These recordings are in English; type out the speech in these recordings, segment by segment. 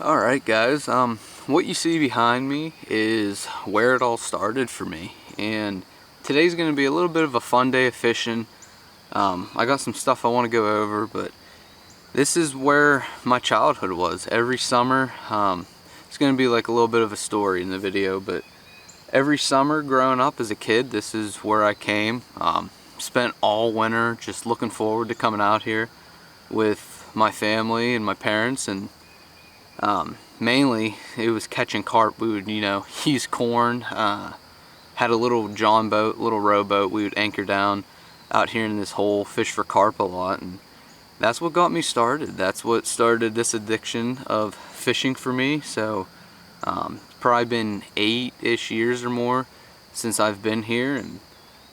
Alright guys, what you see behind me is where it all started for me, and today's going to be a little bit of a fun day of fishing. I got some stuff I want to go over, but this is where my childhood was. Every summer, it's going to be like a little bit of a story in the video, but every summer growing up as a kid, this is where I came. Spent all winter just looking forward to coming out here with my family and my parents, and mainly it was catching carp. We would, use corn, had a little john boat, little rowboat. We would anchor down out here in this hole, fish for carp a lot, and that's what got me started. That's what started this addiction of fishing for me. So it's probably been 8-ish years or more since I've been here, and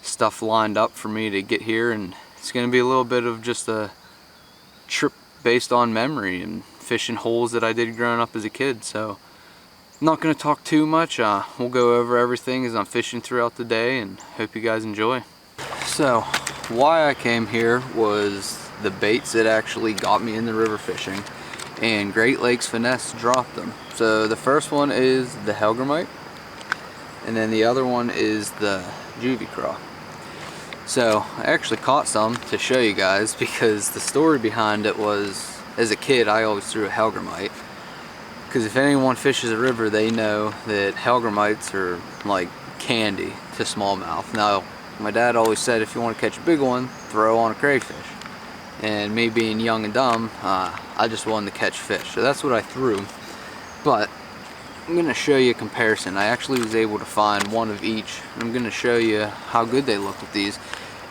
stuff lined up for me to get here, and it's going to be a little bit of just a trip based on memory and fishing holes that I did growing up as a kid. So I'm not going to talk too much. We'll go over everything as I'm fishing throughout the day, and hope you guys enjoy. So why I came here was the baits that actually got me in the river fishing, and Greatlakes Finesse dropped them. So the first one is the Helgramite, and then the other one is the juvie craw. So I actually caught some to show you guys, because the story behind it was, as a kid I always threw a Helgramite, because if anyone fishes a river they know that Helgramites are like candy to smallmouth. Now my dad always said if you want to catch a big one, throw on a crayfish, and me being young and dumb, I just wanted to catch fish, so that's what I threw. But I'm going to show you a comparison. I actually was able to find one of each, and I'm going to show you how good they look with these.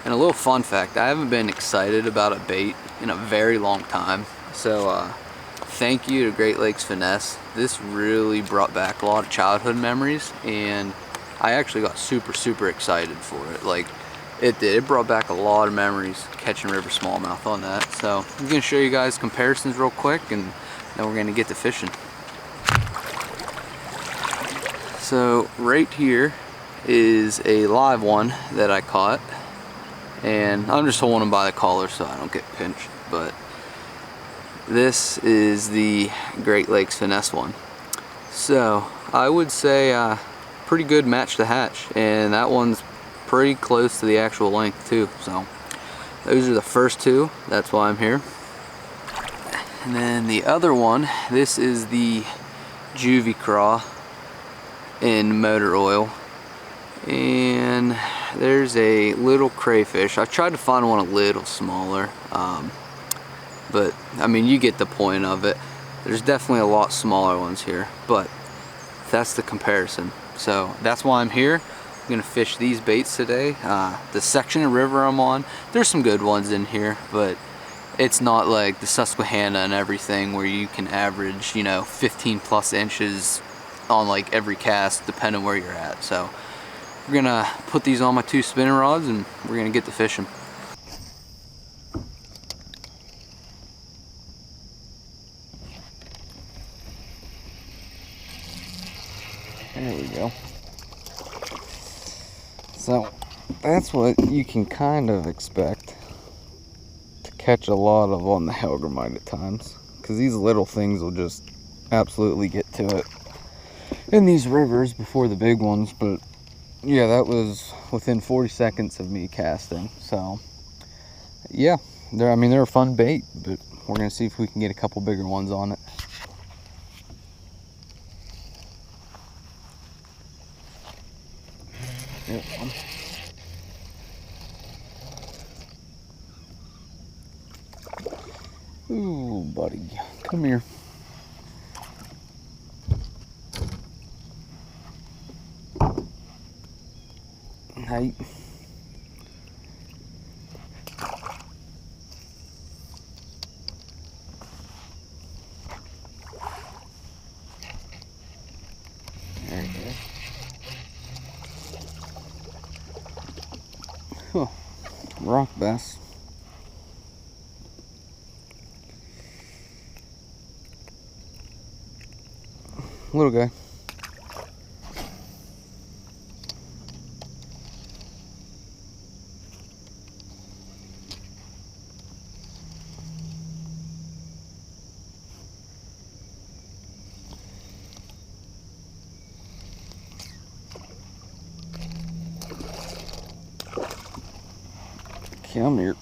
And a little fun fact, I haven't been excited about a bait in a very long time, so thank you to Greatlakes Finesse. This really brought back a lot of childhood memories, and I actually got super excited for it. Like, it did. It brought back a lot of memories catching river smallmouth on that. So I'm going to show you guys comparisons real quick, and then we're going to get to fishing. So right here is a live one that I caught, and I'm just holding him by the collar so I don't get pinched. But this is the Greatlakes Finesse one. So I would say pretty good match to hatch, and that one's pretty close to the actual length too. So those are the first two, that's why I'm here. And then the other one, this is the juvie craw in motor oil, and there's a little crayfish. I tried to find one a little smaller, but I mean, you get the point of it. There's definitely a lot smaller ones here, but that's the comparison. So that's why I'm here. I'm gonna fish these baits today. The section of river I'm on, there's some good ones in here, but it's not like the Susquehanna and everything where you can average, 15 plus inches on like every cast depending where you're at. So we're gonna put these on my 2 spinning rods, and we're gonna get to fishing. There we go. So that's what you can kind of expect to catch a lot of on the Helgramite at times, because these little things will just absolutely get to it in these rivers before the big ones. But yeah, that was within 40 seconds of me casting. So yeah, they're a fun bait, but we're gonna see if we can get a couple bigger ones on it. Yep. Ooh, buddy, come here. Hey. There you go. Huh. Rock bass. Little guy. Come here.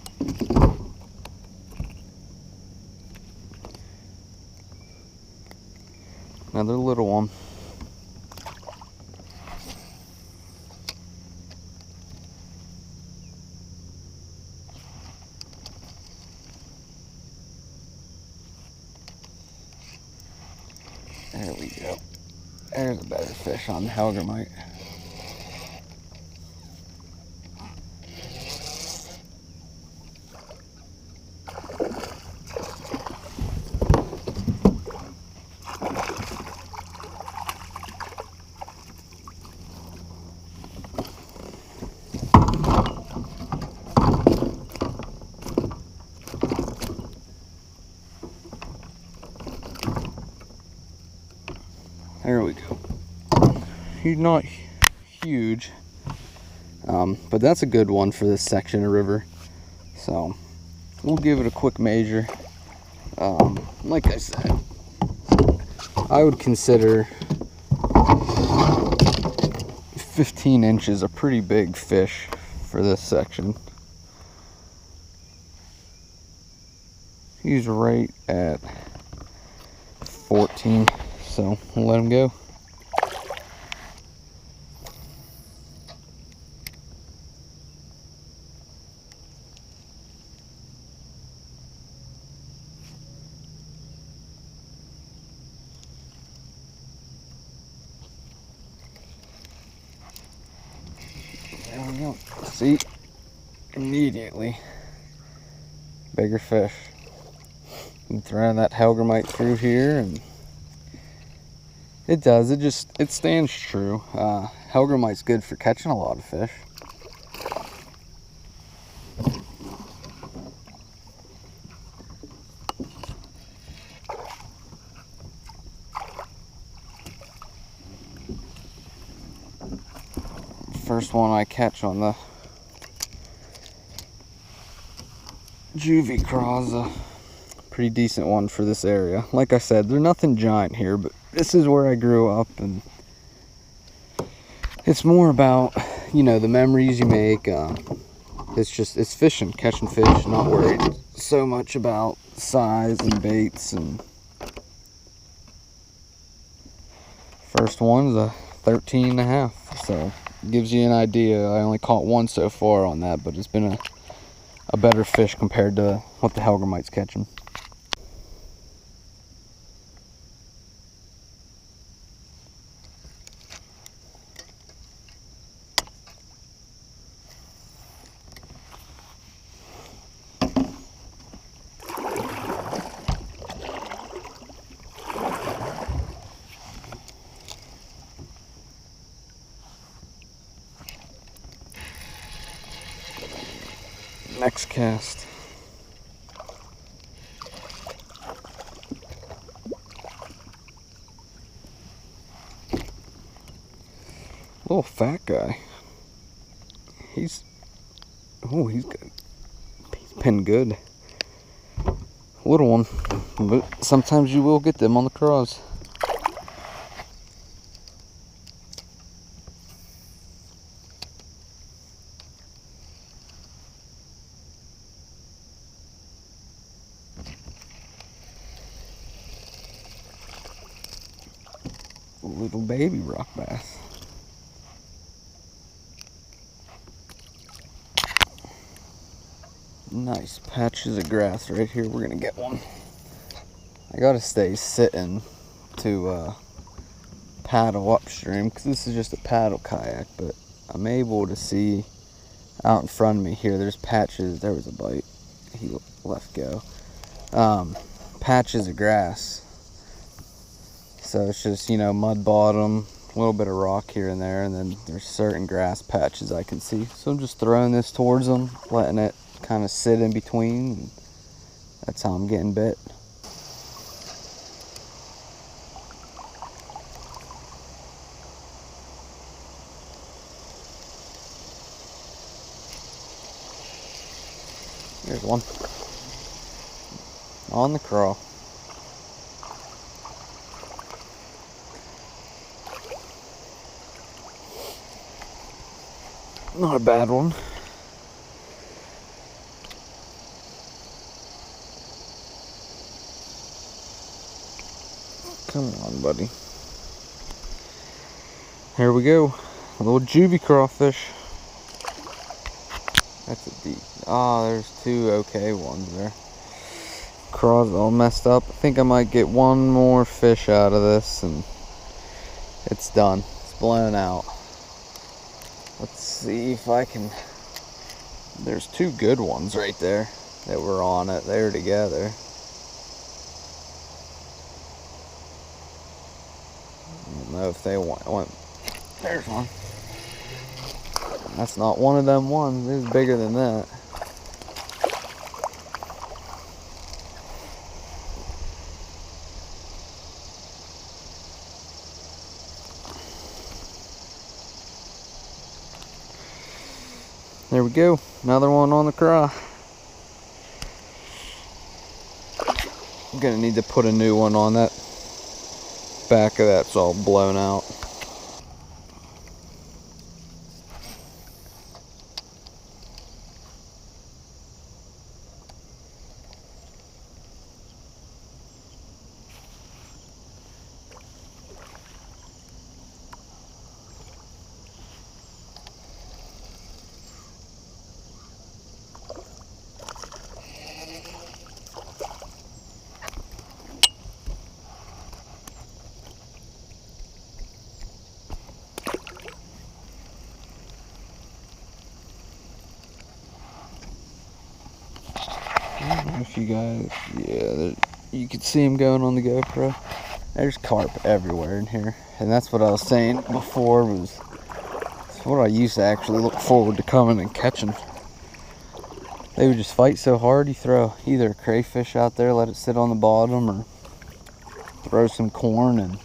Another little one. There we go. There's a better fish on the hellgrammite. There we go. He's not huge, but that's a good one for this section of river. So we'll give it a quick measure. Like I said, I would consider 15 inches a pretty big fish for this section. He's right at 14. So we'll let him go. There we go. See, immediately bigger fish. You throw that hellgrammite through here and it does, it stands true. Hellgrammite's good for catching a lot of fish. First one I catch on the juvie craw is a pretty decent one for this area. Like I said, they're nothing giant here, but this is where I grew up, and it's more about, you know, the memories you make. It's fishing, catching fish, not worried so much about size and baits. And first one's a 13.5, so it gives you an idea. I only caught one so far on that, but it's been a better fish compared to what the hellgrammite's catching. Next cast. Little fat guy. He's good. He's been good. Little one, but sometimes you will get them on the craws. Little baby rock bass. Nice patches of grass right here. We're gonna get one. I gotta stay sitting to paddle upstream because this is just a paddle kayak, but I'm able to see out in front of me here. There's patches. There was a bite. He left go. Patches of grass. So it's just, you know, mud bottom, a little bit of rock here and there, and then there's certain grass patches I can see. So I'm just throwing this towards them, letting it kind of sit in between. And that's how I'm getting bit. There's one. On the crawl. Not a bad one. Come on, buddy. Here we go. A little juvie crawfish. That's a deep. Ah, there's two okay ones there. Craw's all messed up. I think I might get one more fish out of this and it's done. It's blown out. Let's see if I can. There's two good ones right there that were on it. They're together. I don't know if they went. There's one. That's not one of them ones. It was bigger than that. There we go. Another one on the craw. I'm gonna need to put a new one on that. Back of that's all blown out. I don't know if you guys, yeah, you could see him going on the GoPro. There's carp everywhere in here, and that's what I was saying before. Was it's what I used to actually look forward to coming and catching. They would just fight so hard. You throw either a crayfish out there, let it sit on the bottom, or throw some corn, and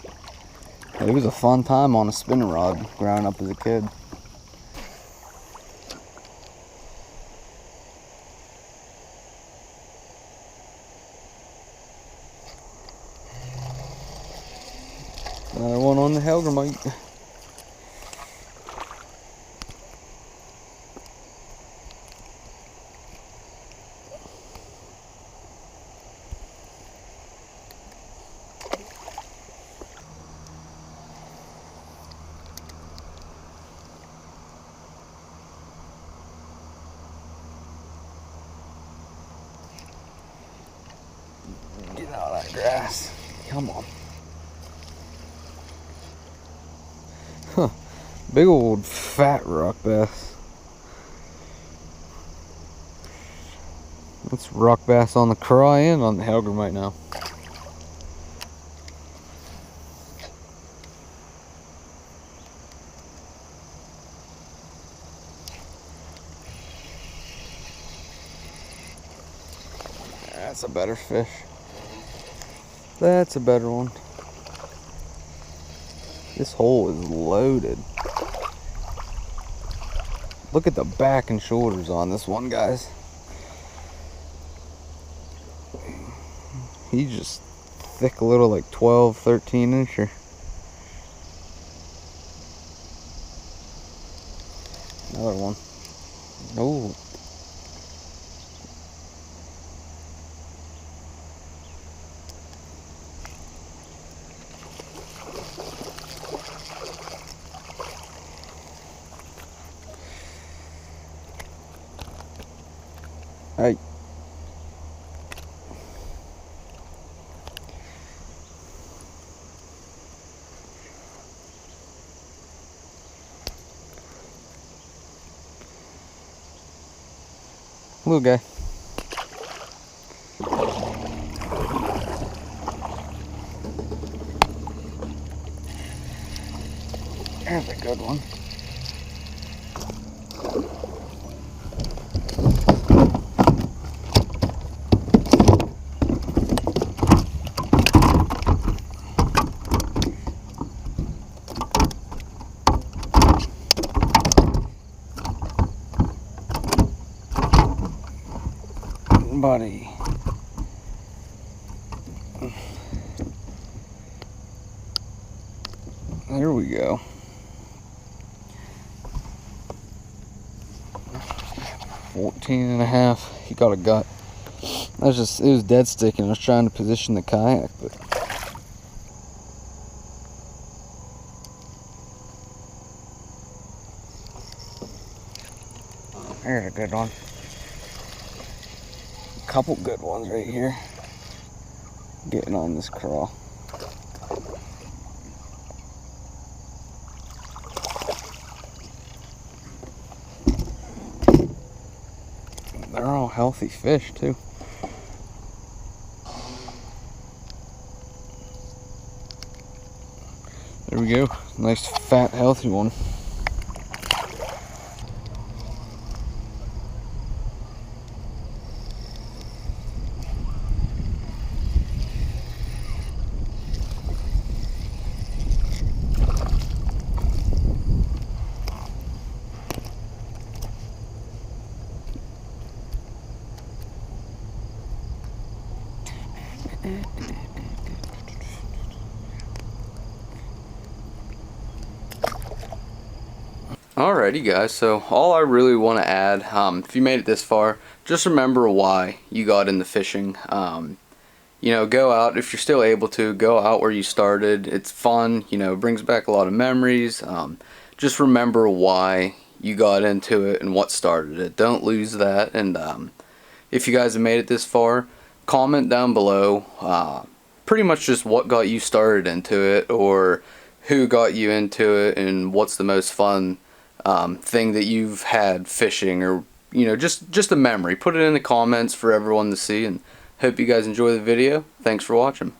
it was a fun time on a spinning rod growing up as a kid. Another one on the Helgermite. Get out of that grass. Come on. Huh. Big old fat rock bass. That's rock bass on the craw and on the Helgermite now. That's a better fish. That's a better one. This hole is loaded. Look at the back and shoulders on this one, guys. He's just thick little, like 12, 13 incher. Another one. Oh. Hey. Little guy. There's a good one. Buddy. There we go. 14 and a half. He got a gut. It was dead sticking. I was trying to position the kayak, but There's a good one. A couple good ones right here. Getting on this crawl. They're all healthy fish too. There we go. Nice fat healthy one. Alrighty guys, so all I really want to add, if you made it this far, just remember why you got into fishing. You know, go out, if you're still able to, go out where you started. It's fun, you know, brings back a lot of memories. Just remember why you got into it and what started it. Don't lose that. And if you guys have made it this far, comment down below pretty much just what got you started into it, or who got you into it, and what's the most fun thing that you've had fishing, or you know, just a memory. Put it in the comments for everyone to see, and hope you guys enjoy the video. Thanks for watching.